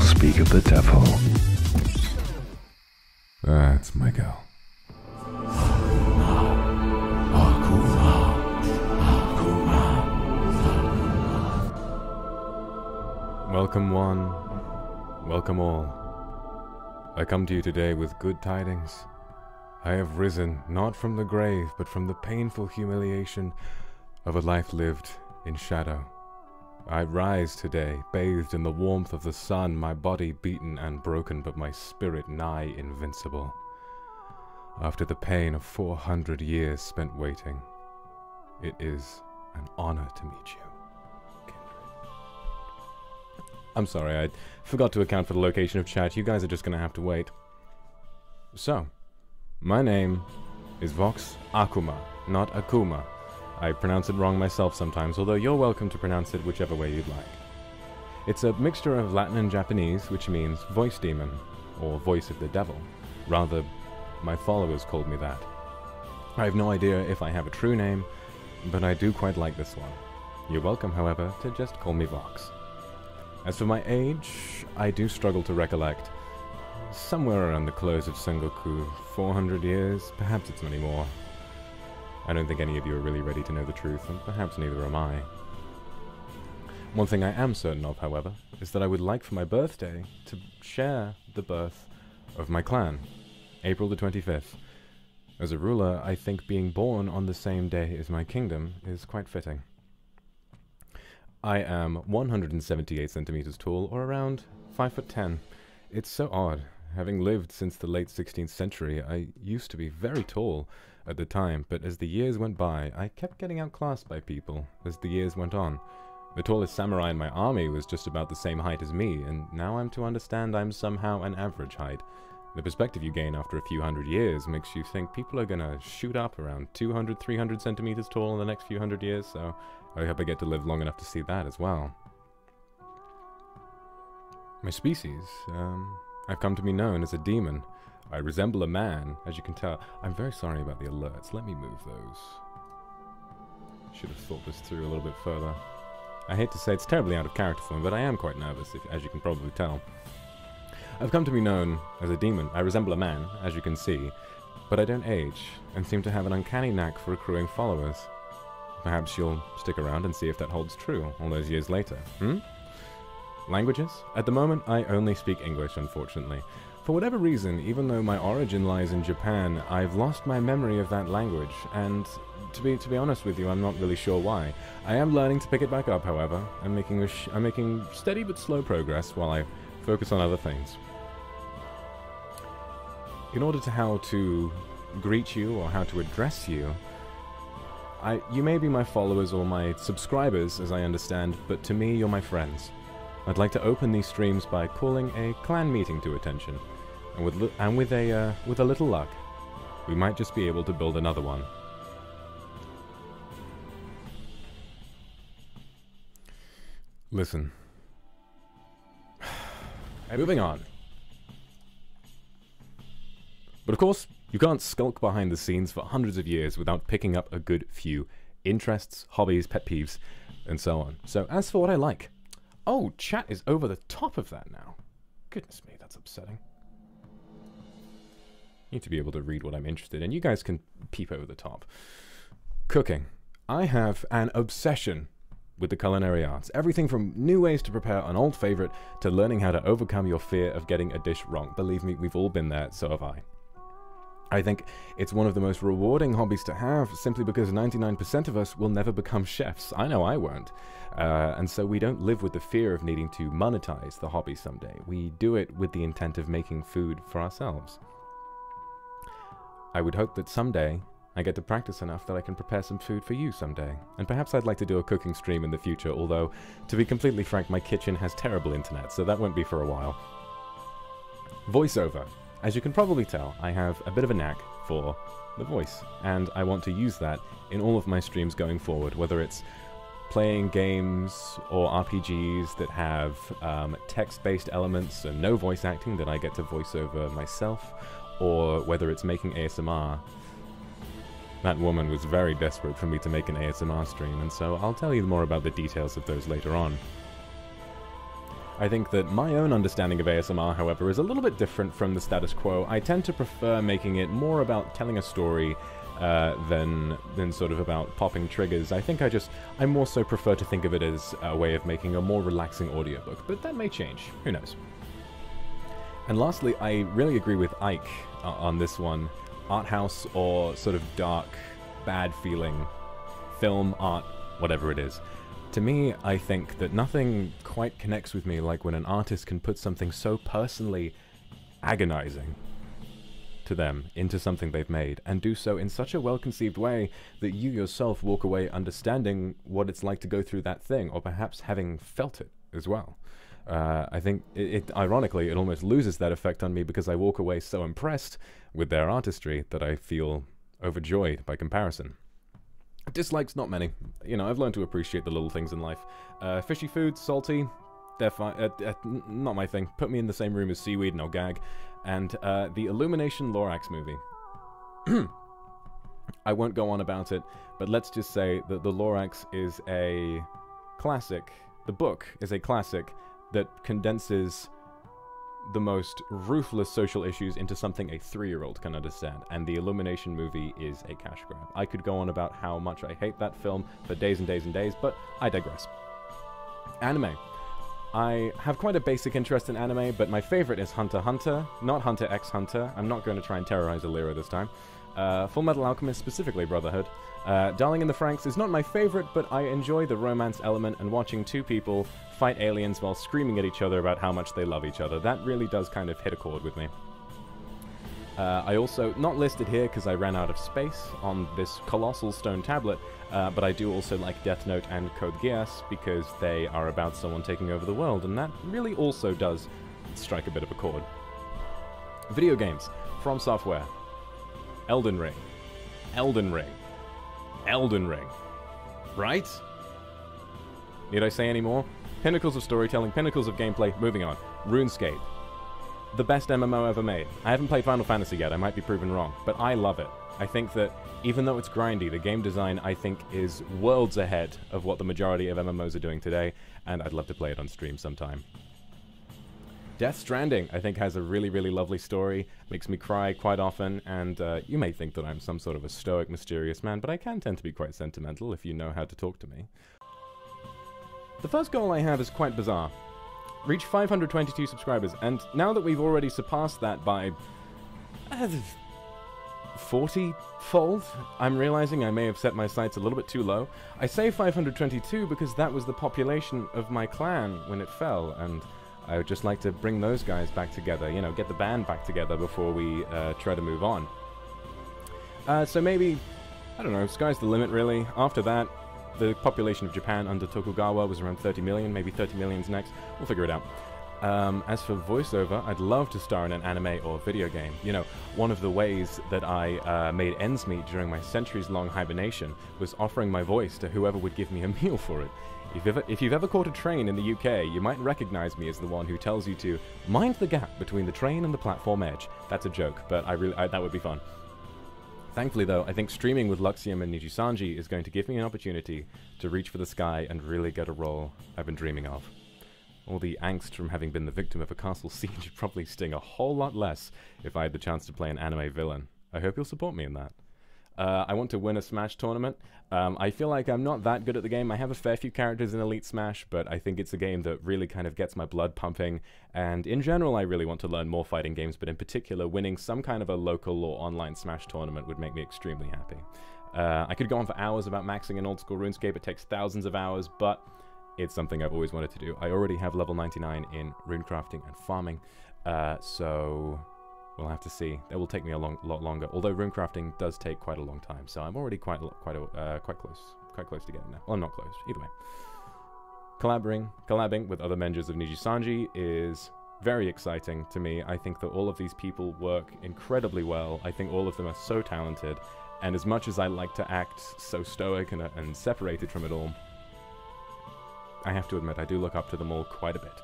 speak of the devil. That's my girl. Welcome one, welcome all. I come to you today with good tidings. I have risen, not from the grave, but from the painful humiliation of a life lived in shadow. I rise today, bathed in the warmth of the sun, my body beaten and broken, but my spirit nigh invincible. After the pain of 400 years spent waiting, it is an honor to meet you. I'm sorry, I forgot to account for the location of chat. You guys are just gonna have to wait. So, my name is Vox Akuma, not Akuma. I pronounce it wrong myself sometimes, although you're welcome to pronounce it whichever way you'd like. It's a mixture of Latin and Japanese, which means voice demon, or voice of the devil. Rather, my followers called me that. I have no idea if I have a true name, but I do quite like this one. You're welcome, however, to just call me Vox. As for my age, I do struggle to recollect. Somewhere around the close of Sengoku, 400 years, perhaps it's many more. I don't think any of you are really ready to know the truth, and perhaps neither am I. One thing I am certain of, however, is that I would like for my birthday to share the birth of my clan, April the 25th. As a ruler, I think being born on the same day as my kingdom is quite fitting. I am 178 centimeters tall, or around 5'10". It's so odd. Having lived since the late 16th century, I used to be very tall at the time, but as the years went by, I kept getting outclassed by people as the years went on. The tallest samurai in my army was just about the same height as me, and now I'm to understand I'm somehow an average height. The perspective you gain after a few hundred years makes you think people are gonna shoot up around 200, 300 centimeters tall in the next few hundred years, so I hope I get to live long enough to see that as well. My species, I've come to be known as a demon. I resemble a man, as you can tell. I'm very sorry about the alerts. Let me move those. Should have thought this through a little bit further. I hate to say it's terribly out of character for me, but I am quite nervous, as you can probably tell. I've come to be known as a demon. I resemble a man, as you can see, but I don't age, and seem to have an uncanny knack for accruing followers. Perhaps you'll stick around and see if that holds true all those years later, Languages? At the moment, I only speak English, unfortunately. For whatever reason, even though my origin lies in Japan, I've lost my memory of that language, and to be honest with you, I'm not really sure why. I am learning to pick it back up, however. I'm making steady but slow progress while I focus on other things. In order to how to greet you or how to address you, you may be my followers or my subscribers, as I understand, but to me, you're my friends. I'd like to open these streams by calling a clan meeting to attention, and with a little luck, we might just be able to build another one. Listen. Moving on. But of course, you can't skulk behind the scenes for hundreds of years without picking up a good few interests, hobbies, pet peeves, and so on. So as for what I like, oh, chat is over the top of that now. Goodness me, that's upsetting. Need to be able to read what I'm interested in. You guys can peep over the top. Cooking. I have an obsession with the culinary arts. Everything from new ways to prepare an old favorite to learning how to overcome your fear of getting a dish wrong. Believe me, we've all been there, so have I. I think it's one of the most rewarding hobbies to have, simply because 99% of us will never become chefs. I know I won't. And so we don't live with the fear of needing to monetize the hobby someday. We do it with the intent of making food for ourselves. I would hope that someday I get to practice enough that I can prepare some food for you someday. And perhaps I'd like to do a cooking stream in the future, although, to be completely frank, my kitchen has terrible internet, so that won't be for a while. Voiceover. As you can probably tell, I have a bit of a knack for the voice, and I want to use that in all of my streams going forward, whether it's playing games or RPGs that have text-based elements and no voice acting that I get to voice over myself, or whether it's making ASMR. That woman was very desperate for me to make an ASMR stream, and so I'll tell you more about the details of those later on. I think that my own understanding of ASMR, however, is a little bit different from the status quo. I tend to prefer making it more about telling a story than sort of about popping triggers. I think I more so prefer to think of it as a way of making a more relaxing audiobook, but that may change. Who knows? And lastly, I really agree with Ike on this one. Art house or sort of dark, bad feeling film, art, whatever it is. To me, I think that nothing quite connects with me like when an artist can put something so personally agonizing to them into something they've made, and do so in such a well-conceived way that you yourself walk away understanding what it's like to go through that thing, or perhaps having felt it as well. I think, ironically, it almost loses that effect on me because I walk away so impressed with their artistry that I feel overjoyed by comparison. Dislikes, not many. You know, I've learned to appreciate the little things in life. Fishy food, salty, they're fine. Not my thing. Put me in the same room as seaweed and I'll gag. And the Illumination Lorax movie. I won't go on about it, but let's just say that the Lorax is a classic. The book is a classic that condenses the most ruthless social issues into something a 3-year-old can understand, and the Illumination movie is a cash grab. I could go on about how much I hate that film for days and days and days, but I digress. Anime. I have quite a basic interest in anime, but my favorite is Hunter x Hunter, not Hunter x Hunter. I'm not going to try and terrorize Alira this time. Full Metal Alchemist, specifically Brotherhood. Darling in the Franxx is not my favorite, but I enjoy the romance element and watching two people fight aliens while screaming at each other about how much they love each other. That really does kind of hit a chord with me. I also, not listed here because I ran out of space on this colossal stone tablet, but I do also like Death Note and Code Geass because they are about someone taking over the world, and that really also does strike a bit of a chord. Video games. From Software. Elden Ring. Elden Ring. Elden Ring. Right? Need I say any more? Pinnacles of storytelling, pinnacles of gameplay, moving on. RuneScape. The best MMO ever made. I haven't played Final Fantasy yet, I might be proven wrong, but I love it. I think that, even though it's grindy, the game design, I think, is worlds ahead of what the majority of MMOs are doing today, and I'd love to play it on stream sometime. Death Stranding, I think, has a really, really lovely story, makes me cry quite often, and you may think that I'm some sort of a stoic, mysterious man, but I can tend to be quite sentimental if you know how to talk to me. The first goal I have is quite bizarre. Reach 522 subscribers, and now that we've already surpassed that by 40-fold, I'm realizing I may have set my sights a little bit too low. I say 522 because that was the population of my clan when it fell, and I would just like to bring those guys back together, you know, get the band back together before we try to move on. So maybe, I don't know, sky's the limit really. After that, the population of Japan under Tokugawa was around 30 million, maybe 30 million's next. We'll figure it out. As for voiceover, I'd love to star in an anime or video game. You know, one of the ways that I made ends meet during my centuries-long hibernation was offering my voice to whoever would give me a meal for it. If you've ever caught a train in the UK, you might recognize me as the one who tells you to mind the gap between the train and the platform edge. That's a joke, but that would be fun. Thankfully, though, I think streaming with Luxiem and Nijisanji is going to give me an opportunity to reach for the sky and really get a role I've been dreaming of. All the angst from having been the victim of a castle siege would probably sting a whole lot less if I had the chance to play an anime villain. I hope you'll support me in that. I want to win a Smash tournament. I feel like I'm not that good at the game. I have a fair few characters in Elite Smash, but I think it's a game that really kind of gets my blood pumping, and in general I really want to learn more fighting games, but in particular winning some kind of a local or online Smash tournament would make me extremely happy. I could go on for hours about maxing an old school RuneScape. It takes thousands of hours, but it's something I've always wanted to do. I already have level 99 in runecrafting and farming, so we'll have to see. That will take me a lot longer, although runecrafting does take quite a long time, so I'm already quite close to getting there. Well, I'm not close, either way. Collabing with other members of Nijisanji is very exciting to me. I think that all of these people work incredibly well. I think all of them are so talented, and as much as I like to act so stoic and separated from it all, I have to admit I do look up to them all quite a bit.